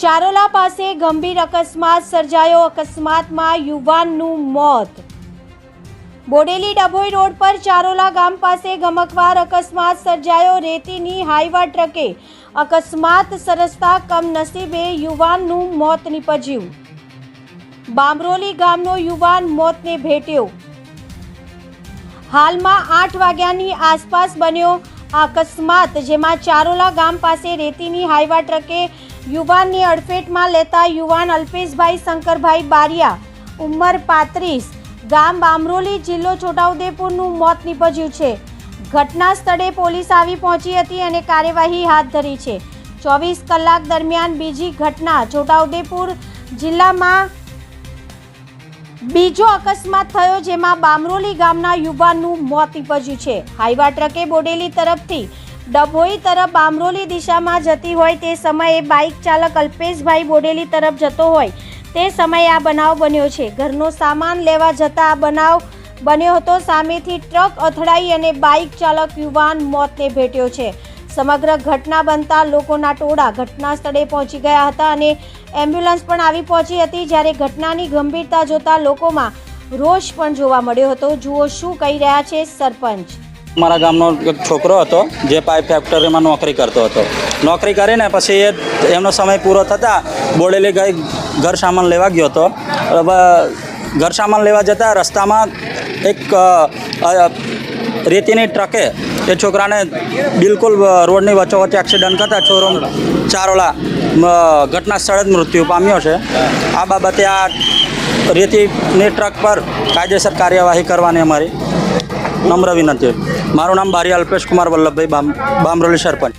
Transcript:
ચારોલા પાસે ગંભીર અકસ્માત સર્જાયો। અકસ્માતમાં યુવાનનું મોત। બોડેલી ડભોઈ રોડ પર ચારોલા ગામ પાસે ગમકવાર અકસ્માત સર્જાયો। રેતીની હાઈવા ટ્રકે અકસ્માત સર્જતા કમનસીબે યુવાનનું મોત નીપજ્યું। બામરોલી ગામનો યુવાન મોતને ભેટ્યો। હાલમાં 8 વાગ્યાની આસપાસ બન્યો આ અકસ્માત, જેમાં ચારોલા ગામ પાસે રેતીની હાઈવા ટ્રકે યુવાનની અડફેટમાં લેતા યુવાન અલ્પેશભાઈ શંકરભાઈ બારિયા, ઉંમર 35, ગામ બામરોલી, જિલ્લો છોટાઉદેપુરનું મોત નીપજ્યું છે। ઘટના સ્થળે પોલીસ આવી પહોંચી હતી અને કાર્યવાહી હાથ ધરી છે। 24 કલાક દરમિયાન બીજી ઘટના છોટાઉદેપુર જિલ્લામાં બીજો અકસ્માત થયો, જેમાં બામરોલી ગામના યુવાનનું મોત નીપજ્યું છે। હાઈવા ટ્રકે બોડેલી તરફથી ડભોઈ તરફ બામરોલી દિશામાં જતી હોય તે સમયે બાઇક ચાલક અલ્પેશભાઈ બોડેલી તરફ જતો હોય તે સમયે આ બનાવ બન્યો છે। ઘરનો સામાન લેવા જતા આ બનાવ બન્યો હતો। સામેથી ટ્રક અથડાઈ અને બાઇક ચાલક યુવાન મોતને ભેટ્યો છે। સમગ્ર ઘટના બનતા લોકોના ટોળા ઘટના સ્થળે પહોંચી ગયા હતા અને એમ્બ્યુલન્સ પણ આવી પહોંચી હતી। જ્યારે ઘટનાની ગંભીરતા જોતા લોકોમાં રોષ પણ જોવા મળ્યો હતો। જુઓ શું કહી રહ્યા છે સરપંચ। મારા ગામનો એક છોકરો હતો જે પાઇપ ફેક્ટરીમાં નોકરી કરતો હતો। નોકરી કરીને પછી એમનો સમય પૂરો થતાં બોડેલી ગઈ ઘર સામાન લેવા ગયો હતો। ઘર સામાન લેવા જતાં રસ્તામાં એક રેતીની ટ્રકે એ છોકરાને બિલકુલ રોડની વચ્ચોવચ્ચ એક્સિડન્ટ કરતા છોરો ચારોલા ઘટના સ્થળે જ મૃત્યુ પામ્યો છે। આ બાબતે આ રેતીની ટ્રક પર કાયદેસર કાર્યવાહી કરવાની અમારી નમ્ર વિનંતી। મારું નામ બારિયા અલ્પેશ કુમાર વલ્લભભાઈ, બામરોલી સરપંચ।